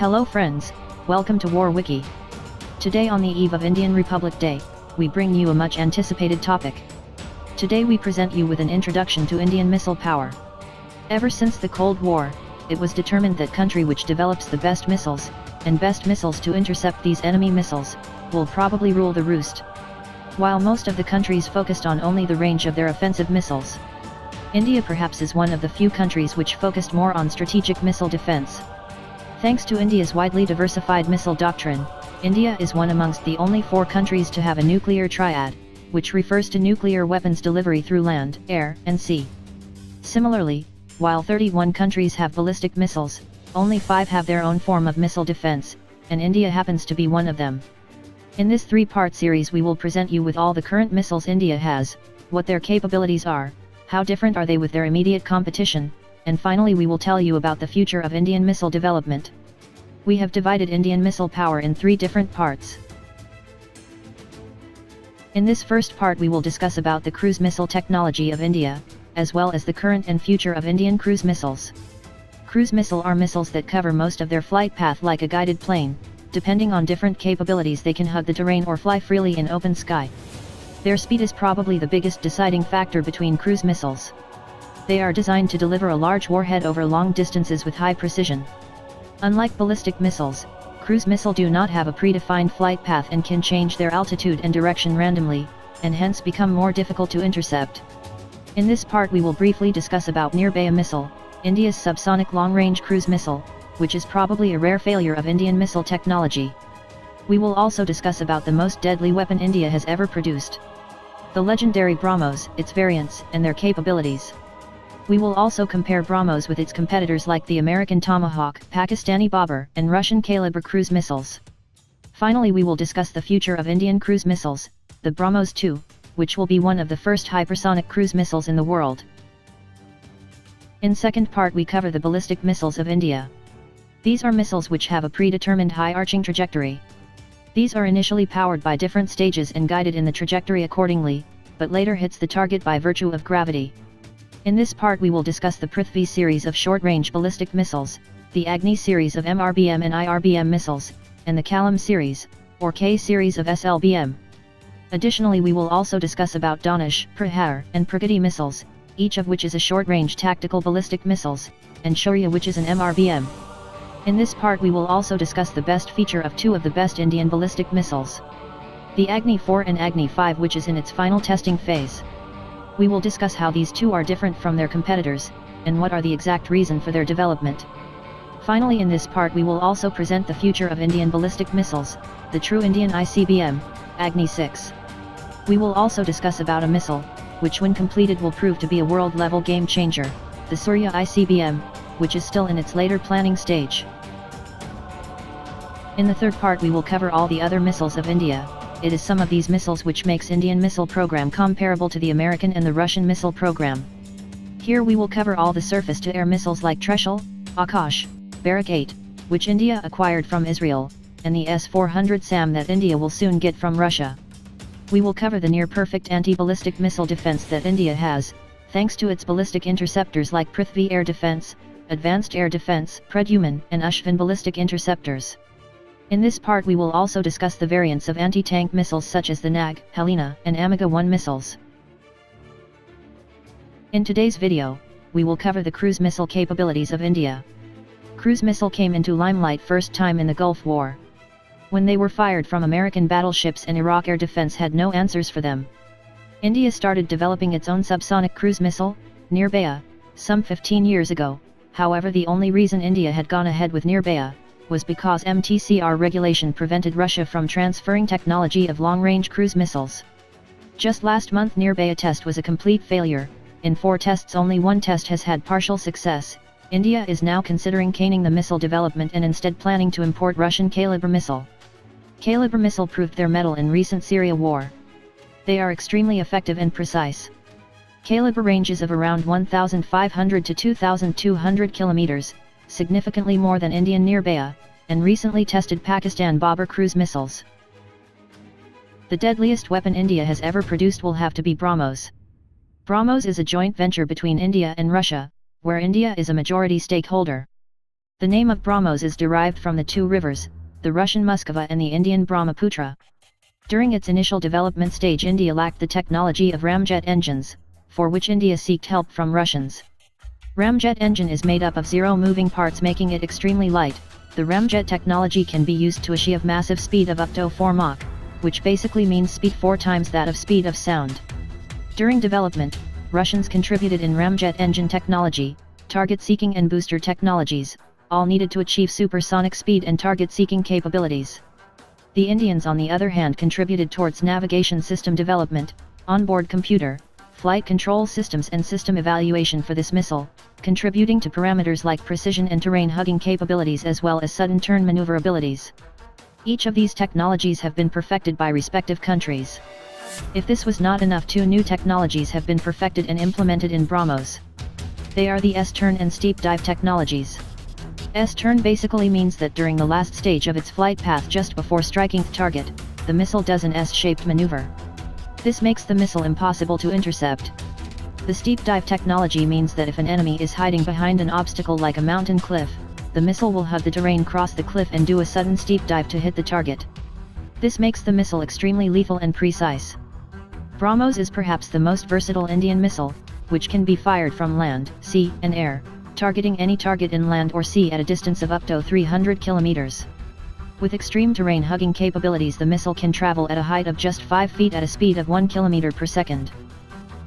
Hello friends, welcome to War Wiki. Today on the eve of Indian Republic Day, we bring you a much anticipated topic. Today we present you with an introduction to Indian missile power. Ever since the Cold War, it was determined that country which develops the best missiles, and best missiles to intercept these enemy missiles, will probably rule the roost. While most of the countries focused on only the range of their offensive missiles, India perhaps is one of the few countries which focused more on strategic missile defense. Thanks to India's widely diversified missile doctrine, India is one amongst the only 4 countries to have a nuclear triad, which refers to nuclear weapons delivery through land, air, and sea. Similarly, while 31 countries have ballistic missiles, only 5 have their own form of missile defense, and India happens to be one of them. In this 3-part series we will present you with all the current missiles India has, what their capabilities are, how different are they with their immediate competition, and finally we will tell you about the future of Indian missile development. We have divided Indian missile power in 3 different parts. In this first part we will discuss about the cruise missile technology of India, as well as the current and future of Indian cruise missiles. Cruise missile are missiles that cover most of their flight path like a guided plane. Depending on different capabilities they can hug the terrain or fly freely in open sky. Their speed is probably the biggest deciding factor between cruise missiles. They are designed to deliver a large warhead over long distances with high precision. Unlike ballistic missiles, cruise missiles do not have a predefined flight path and can change their altitude and direction randomly, and hence become more difficult to intercept. In this part we will briefly discuss about Nirbhaya missile, India's subsonic long-range cruise missile, which is probably a rare failure of Indian missile technology. We will also discuss about the most deadly weapon India has ever produced. The legendary BrahMos, its variants, and their capabilities. We will also compare BrahMos with its competitors like the American Tomahawk, Pakistani Babur, and Russian Kalibr cruise missiles. Finally we will discuss the future of Indian cruise missiles, the BrahMos 2, which will be one of the first hypersonic cruise missiles in the world. In second part we cover the ballistic missiles of India. These are missiles which have a predetermined high-arching trajectory. These are initially powered by different stages and guided in the trajectory accordingly, but later hits the target by virtue of gravity. In this part we will discuss the Prithvi series of short-range ballistic missiles, the Agni series of MRBM and IRBM missiles, and the Kalam series, or K series of SLBM. Additionally we will also discuss about Danish, Prahar, and Pragati missiles, each of which is a short-range tactical ballistic missiles, and Shaurya which is an MRBM. In this part we will also discuss the best feature of 2 of the best Indian ballistic missiles. The Agni 4 and Agni 5 which is in its final testing phase. We will discuss how these 2 are different from their competitors, and what are the exact reason for their development. Finally in this part we will also present the future of Indian ballistic missiles, the true Indian ICBM, Agni 6. We will also discuss about a missile, which when completed will prove to be a world-level game changer, the Surya ICBM, which is still in its later planning stage. In the third part we will cover all the other missiles of India. It is some of these missiles which makes Indian missile program comparable to the American and the Russian missile program. Here we will cover all the surface-to-air missiles like Trishul, Akash, Barak 8, which India acquired from Israel, and the S-400 SAM that India will soon get from Russia. We will cover the near-perfect anti-ballistic missile defense that India has, thanks to its ballistic interceptors like Prithvi Air Defense, Advanced Air Defense, Pradyuman, and Ashvin ballistic interceptors. In this part we will also discuss the variants of anti-tank missiles such as the Nag, Helena, and Amiga 1 missiles. In today's video, we will cover the cruise missile capabilities of India. Cruise missile came into limelight first time in the Gulf War. When they were fired from American battleships and Iraq air defense had no answers for them. India started developing its own subsonic cruise missile, Nirbhaya, some 15 years ago. However, the only reason India had gone ahead with Nirbhaya was because MTCR regulation prevented Russia from transferring technology of long-range cruise missiles. Just last month Nirbhaya test was a complete failure. In 4 tests only 1 test has had partial success. India is now considering caning the missile development and instead planning to import Russian Kalibr missile. Kalibr missile proved their mettle in recent Syria war. They are extremely effective and precise. Kalibr ranges of around 1,500 to 2,200 kilometers, significantly more than Indian Nirbhaya, and recently tested Pakistan Babur cruise missiles. The deadliest weapon India has ever produced will have to be BrahMos. BrahMos is a joint venture between India and Russia, where India is a majority stakeholder. The name of BrahMos is derived from the two rivers, the Russian Muskova and the Indian Brahmaputra. During its initial development stage, India lacked the technology of ramjet engines, for which India sought help from Russians. Ramjet engine is made up of 0 moving parts, making it extremely light. The ramjet technology can be used to achieve massive speed of up to 4 Mach, which basically means speed 4 times that of speed of sound. During development, Russians contributed in ramjet engine technology, target seeking and booster technologies, all needed to achieve supersonic speed and target seeking capabilities. The Indians on the other hand contributed towards navigation system development, onboard computer, flight control systems and system evaluation for this missile, contributing to parameters like precision and terrain hugging capabilities as well as sudden turn maneuverabilities. Each of these technologies have been perfected by respective countries. If this was not enough, 2 new technologies have been perfected and implemented in BrahMos. They are the S-turn and steep dive technologies. S-turn basically means that during the last stage of its flight path just before striking the target, the missile does an S-shaped maneuver. This makes the missile impossible to intercept. The steep dive technology means that if an enemy is hiding behind an obstacle like a mountain cliff, the missile will hug the terrain, cross the cliff and do a sudden steep dive to hit the target. This makes the missile extremely lethal and precise. BrahMos is perhaps the most versatile Indian missile, which can be fired from land, sea, and air, targeting any target in land or sea at a distance of up to 300 kilometers. With extreme terrain hugging capabilities, the missile can travel at a height of just 5 feet at a speed of 1 kilometer per second.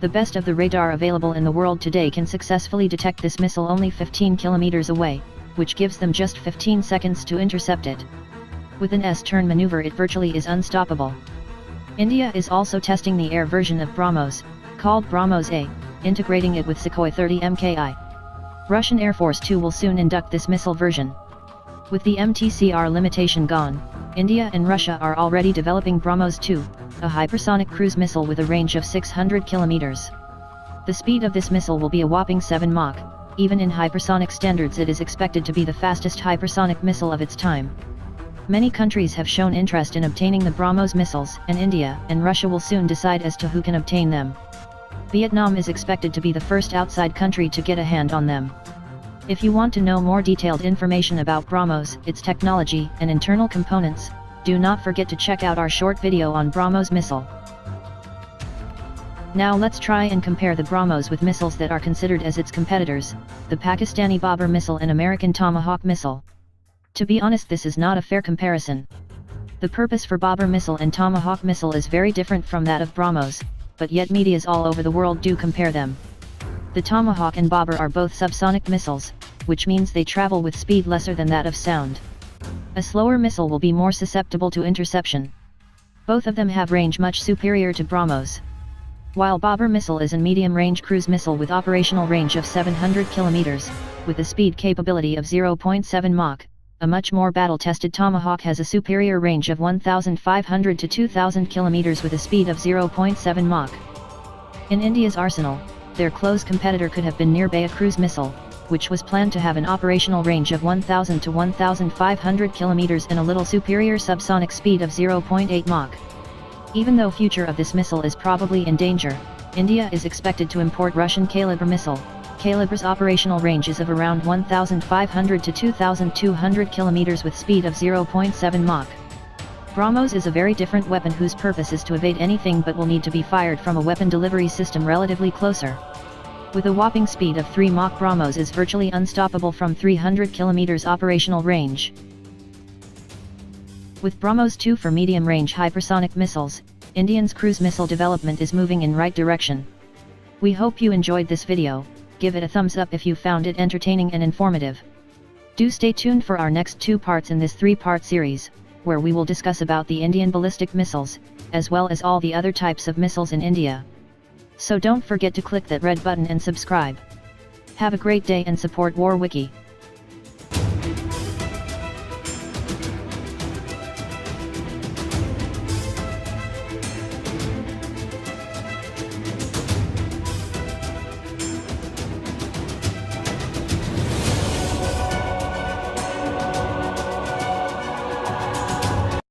The best of the radar available in the world today can successfully detect this missile only 15 kilometers away, which gives them just 15 seconds to intercept it. With an S-turn maneuver, it virtually is unstoppable. India is also testing the air version of BrahMos, called BrahMos A, integrating it with Sukhoi 30 MKI. Russian Air Force too will soon induct this missile version. With the MTCR limitation gone, India and Russia are already developing BrahMos 2, a hypersonic cruise missile with a range of 600 kilometers. The speed of this missile will be a whopping 7 Mach. Even in hypersonic standards, it is expected to be the fastest hypersonic missile of its time. Many countries have shown interest in obtaining the BrahMos missiles, and India and Russia will soon decide as to who can obtain them. Vietnam is expected to be the first outside country to get a hand on them. If you want to know more detailed information about BrahMos, its technology, and internal components, do not forget to check out our short video on BrahMos missile. Now let's try and compare the BrahMos with missiles that are considered as its competitors, the Pakistani Babur missile and American Tomahawk missile. To be honest, this is not a fair comparison. The purpose for Babur missile and Tomahawk missile is very different from that of BrahMos, but yet medias all over the world do compare them. The Tomahawk and Babur are both subsonic missiles, which means they travel with speed lesser than that of sound. A slower missile will be more susceptible to interception. Both of them have range much superior to BrahMos. While Babur missile is a medium-range cruise missile with operational range of 700 kilometers, with a speed capability of 0.7 Mach, a much more battle-tested Tomahawk has a superior range of 1,500 to 2,000 kilometers with a speed of 0.7 Mach. In India's arsenal, their close competitor could have been Nirbhaya cruise missile, which was planned to have an operational range of 1,000 to 1,500 kilometers and a little superior subsonic speed of 0.8 Mach. Even though future of this missile is probably in danger, India is expected to import Russian Kalibr missile. Kalibr's operational range is of around 1,500 to 2,200 kilometers with speed of 0.7 Mach. BrahMos is a very different weapon whose purpose is to evade anything but will need to be fired from a weapon delivery system relatively closer. With a whopping speed of 3 Mach, BrahMos is virtually unstoppable from 300 kilometers operational range. With BrahMos 2 for medium-range hypersonic missiles, India's cruise missile development is moving in right direction. We hope you enjoyed this video. Give it a thumbs up if you found it entertaining and informative. Do stay tuned for our next 2 parts in this 3-part series, where we will discuss about the Indian ballistic missiles, as well as all the other types of missiles in India. So don't forget to click that red button and subscribe. Have a great day and support War Wiki.